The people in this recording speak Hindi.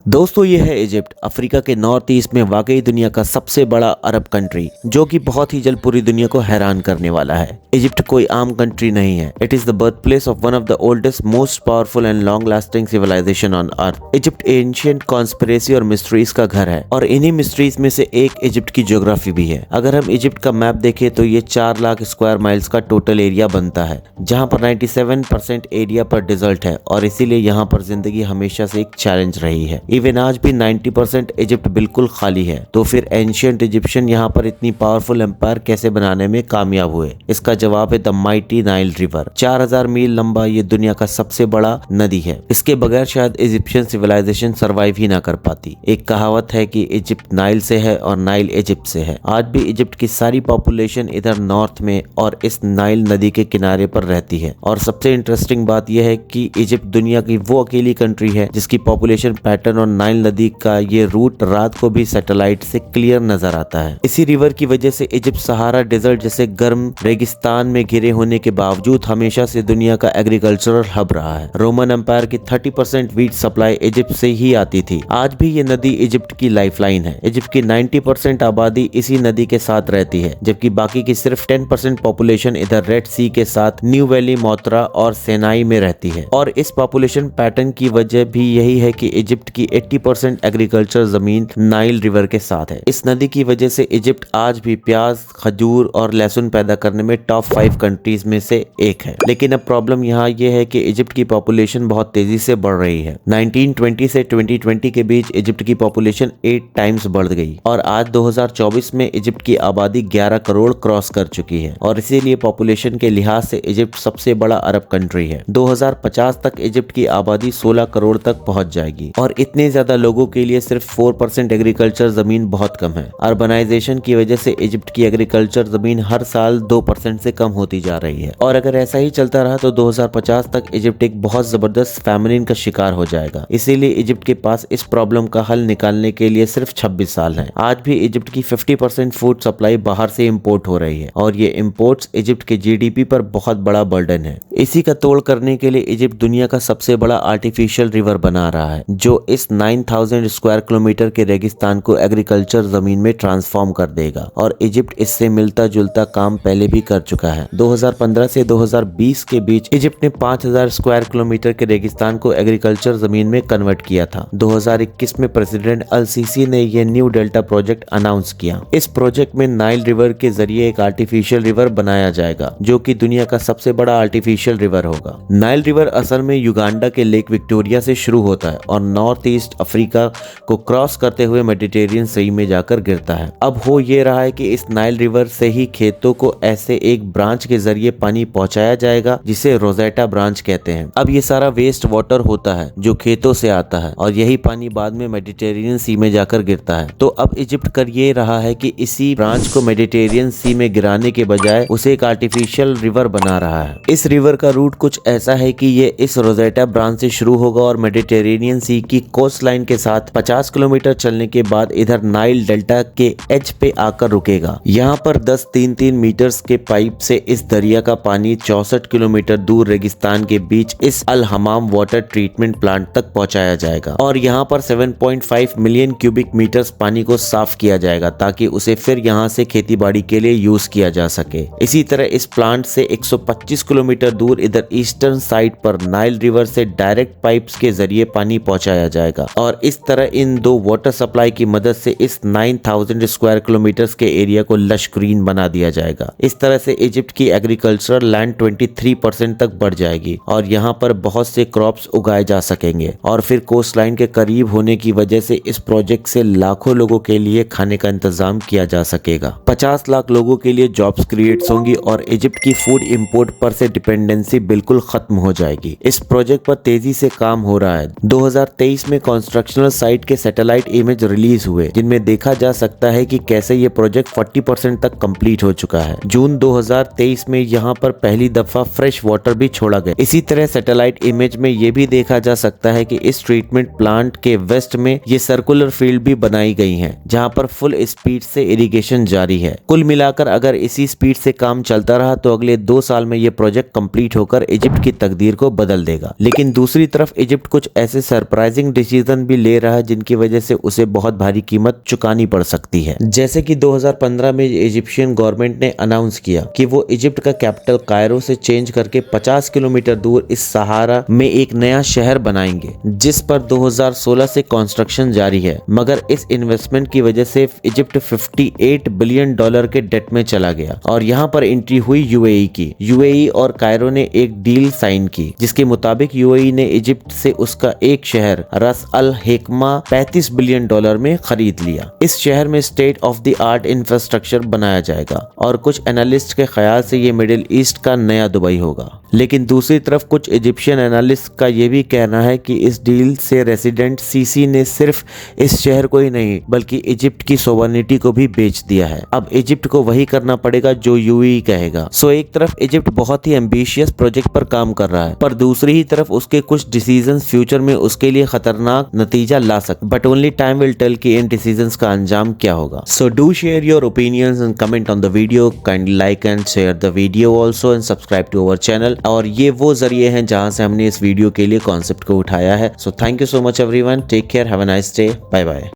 दोस्तों ये है इजिप्ट, अफ्रीका के नॉर्थ ईस्ट में वाकई दुनिया का सबसे बड़ा अरब कंट्री, जो कि बहुत ही जल्द पूरी दुनिया को हैरान करने वाला है। इजिप्ट कोई आम कंट्री नहीं है। It is the birth place of one of the oldest, most powerful and long lasting civilization on earth. Egypt ancient conspiracy और मिस्ट्रीज का घर है, और इन्हीं मिस्ट्रीज में से एक इजिप्ट की ज्योग्राफी भी है। अगर हम इजिप्ट का मैप देखें तो ये 4 लाख स्क्वायर माइल्स का टोटल एरिया बनता है, जहाँ पर 97% एरिया पर डिजर्ट है, और इसीलिए यहाँ पर जिंदगी हमेशा से एक चैलेंज रही है। इवन आज भी 90% इजिप्ट बिल्कुल खाली है। तो फिर एंशिएंट इजिप्शियन यहाँ पर इतनी पावरफुल एम्पायर कैसे बनाने में कामयाब हुए? इसका जवाब है द माइटी नाइल रिवर। 4000 मील लंबा ये दुनिया का सबसे बड़ा नदी है। इसके बगैर शायद इजिप्शियन सिविलाइजेशन सरवाइव ही ना कर पाती। एक कहावत है कि इजिप्ट नाइल से है और नाइल इजिप्ट से है। आज भी इजिप्ट की सारी पॉपुलेशन इधर नॉर्थ में और इस नाइल नदी के किनारे पर रहती है। और सबसे इंटरेस्टिंग बात यह है कि इजिप्ट दुनिया की वो अकेली कंट्री है जिसकी पॉपुलेशन पैटर्न और नाइल नदी का ये रूट रात को भी सैटेलाइट से क्लियर नजर आता है। इसी रिवर की वजह से इजिप्ट सहारा डेजर्ट जैसे गर्म रेगिस्तान में घिरे होने के बावजूद हमेशा से दुनिया का एग्रीकल्चरल हब रहा है। रोमन एम्पायर की 30% व्हीट सप्लाई इजिप्ट से ही आती थी। आज भी ये नदी इजिप्ट की लाइफलाइन है। इजिप्ट की 90% आबादी इसी नदी के साथ रहती है, जबकि बाकी की सिर्फ 10% पॉपुलेशन इधर रेड सी के साथ न्यू वैली, मोतरा और सेनाई में रहती है। और इस पॉपुलेशन पैटर्न की वजह भी यही है कि इजिप्ट की 80% एग्रीकल्चर जमीन नाइल रिवर के साथ है। इस नदी की वजह से इजिप्ट आज भी प्याज, खजूर और लहसुन पैदा करने में टॉप 5 कंट्रीज में से एक है। लेकिन अब प्रॉब्लम यहाँ ये है कि इजिप्ट की पॉपुलेशन बहुत तेजी से बढ़ रही है। 1920 से 2020 के बीच इजिप्ट की पॉपुलेशन 8 टाइम्स बढ़ गई, और आज 2024 में इजिप्ट की आबादी 11 करोड़ क्रॉस कर चुकी है। और इसीलिए पॉपुलेशन के लिहाज से इजिप्ट सबसे बड़ा अरब कंट्री है। 2050 तक इजिप्ट की आबादी 16 करोड़ तक पहुंच जाएगी, और इतने ज्यादा लोगों के लिए सिर्फ 4% एग्रीकल्चर जमीन बहुत कम है। अर्बनाइजेशन की वजह से इजिप्ट की एग्रीकल्चर जमीन हर साल 2% से कम होती जा रही है, और अगर ऐसा ही चलता रहा तो 2050 तक इजिप्ट एक बहुत जबरदस्त फैमिलिन का शिकार हो जाएगा। इसीलिए इजिप्ट के पास इस प्रॉब्लम का हल निकालने के लिए सिर्फ 26 साल है। आज भी इजिप्ट की 50% फूड सप्लाई बाहर से इम्पोर्ट हो रही है, और ये इम्पोर्ट्स इजिप्ट के जीडीपी पर बहुत बड़ा बर्डन है। इसी का तोड़ करने के लिए इजिप्ट दुनिया का सबसे बड़ा आर्टिफिशियल रिवर बना रहा है, जो इस 9000 स्क्वायर किलोमीटर के रेगिस्तान को एग्रीकल्चर जमीन में ट्रांसफॉर्म कर देगा। और इजिप्ट इससे मिलता जुलता काम पहले भी कर चुका है। 2015 से 2020 के बीच इजिप्ट ने 5000 स्क्वायर किलोमीटर के रेगिस्तान को एग्रीकल्चर जमीन में कन्वर्ट किया था। 2021 में प्रेसिडेंट अल सीसी ने यह न्यू डेल्टा प्रोजेक्ट अनाउंस किया। इस प्रोजेक्ट में नाइल रिवर के जरिए एक आर्टिफिशियल रिवर बनाया जाएगा, जो कि दुनिया का सबसे बड़ा आर्टिफिशियल रिवर होगा। नाइल रिवर असल में युगांडा के लेक विक्टोरिया से शुरू होता है और नॉर्थ ईस्ट अफ्रीका को क्रॉस करते हुए मेडिटेरियन सी में जाकर गिरता है। अब हो ये रहा है कि इस नाइल रिवर से ही खेतों को ऐसे एक ब्रांच के जरिए पानी पहुंचाया जाएगा, जिसे रोजेटा ब्रांच कहते हैं। अब ये सारा वेस्ट वाटर होता है जो खेतों से आता है, और यही पानी बाद में मेडिटेरियन सी में जाकर गिरता है। तो अब इजिप्ट कर ये रहा है कि इसी ब्रांच को मेडिटेरियन सी में गिराने के बजाय उसे एक आर्टिफिशियल रिवर बना रहा है। इस रिवर का रूट कुछ ऐसा है कि ये इस रोजेटा ब्रांच से शुरू होगा और मेडिटेरेनियन सी की कोस्ट लाइन के साथ 50 किलोमीटर चलने के बाद इधर नाइल डेल्टा के एज पे आकर रुकेगा। यहाँ पर 10 3-3 मीटर्स के पाइप से इस दरिया का पानी 64 किलोमीटर दूर रेगिस्तान के बीच इस अल हमाम वाटर ट्रीटमेंट प्लांट तक पहुंचाया जाएगा, और यहाँ पर 7.5 मिलियन क्यूबिक मीटर्स पानी को साफ किया जाएगा, ताकि उसे फिर यहाँ से खेतीबाड़ी के लिए यूज किया जा सके। इसी तरह इस प्लांट से 125 किलोमीटर दूर इधर ईस्टर्न साइड पर नाइल रिवर से डायरेक्ट पाइप्स के जरिए पानी पहुंचाया जाएगा, और इस तरह इन दो वाटर सप्लाई की मदद से इस 9000 स्क्वायर किलोमीटर्स के एरिया को लश ग्रीन बना दिया जाएगा। इस तरह से इजिप्ट की एग्रीकल्चरल लैंड 23% तक बढ़ जाएगी, और यहाँ पर बहुत से क्रॉप्स उगाए जा सकेंगे। और फिर कोस्ट लाइन के करीब होने की वजह से इस प्रोजेक्ट से लाखों लोगों के लिए खाने का इंतजाम किया जा सकेगा। 50 लाख लोगों के लिए जॉब्स क्रिएट होंगी, और इजिप्ट की फूड इंपोर्ट पर से डिपेंडेंसी बिल्कुल खत्म हो जाएगी। इस प्रोजेक्ट पर तेजी से काम हो रहा है। 2023 में कंस्ट्रक्शनल साइट के सैटेलाइट इमेज रिलीज हुए, जिनमें देखा जा सकता है कि कैसे ये प्रोजेक्ट 40% तक कंप्लीट हो चुका है। जून 2023 में यहाँ पर पहली दफा फ्रेश वाटर भी छोड़ा गया। इसी तरह सैटेलाइट इमेज में ये भी देखा जा सकता है कि इस ट्रीटमेंट प्लांट के वेस्ट में ये सर्कुलर फील्ड भी बनाई गई है, जहाँ पर फुल स्पीड से इरिगेशन जारी है। कुल मिलाकर अगर इसी स्पीड से काम चलता रहा तो अगले 2 साल में ये प्रोजेक्ट कंप्लीट होकर इजिप्ट की तकदीर को बदल देगा। लेकिन दूसरी तरफ इजिप्ट कुछ ऐसे सरप्राइजिंग डिसीजन भी ले रहा है जिनकी वजह से उसे बहुत भारी कीमत चुकानी पड़ सकती है। जैसे कि 2015 में इजिप्शियन गवर्नमेंट ने अनाउंस किया कि वो इजिप्ट का कैपिटल कायरो से चेंज करके 50 किलोमीटर दूर इस सहारा में एक नया शहर बनाएंगे, जिस पर 2016 से कंस्ट्रक्शन जारी है। मगर इस इन्वेस्टमेंट की वजह से इजिप्ट $58 बिलियन के डेट में चला गया और यहाँ पर एंट्री हुई यूएई की। यूएई और कायरो ने एक डील साइन की जिसके मुताबिक यूएई ने इजिप्ट से उसका एक शहर रस अल हेकमा $35 बिलियन में खरीद लिया। इस शहर में state of the art infrastructure बनाया जाएगा और कुछ एनालिस्ट के ख्याल से ये मिडिल ईस्ट का नया दुबई होगा। लेकिन दूसरी तरफ कुछ इजिप्शियन एनालिस्ट का ये भी कहना है कि इस डील से रेसिडेंट सीसी ने सिर्फ इस शहर को ही नहीं बल्कि इजिप्ट की सोवरेनिटी को भी बेच दिया है। अब इजिप्ट को वही करना पड़ेगा जो यूएई कहेगा। सो एक तरफ इजिप्ट बहुत ही एम्बिशियस प्रोजेक्ट पर काम कर रहा है, पर दूसरी ही तरफ उसके कुछ डिसीजंस फ्यूचर में उसके लिए खतरनाक नतीजा ला सकते, but only time will tell कि इन डिसीजंस का अंजाम क्या होगा। So do share your opinions and comment on the video, kindly like and share the video also and subscribe to our channel. और ये वो जरिए हैं जहां से हमने इस वीडियो के लिए कॉन्सेप्ट को उठाया है। So thank you so much everyone, take care, have a nice day, bye bye.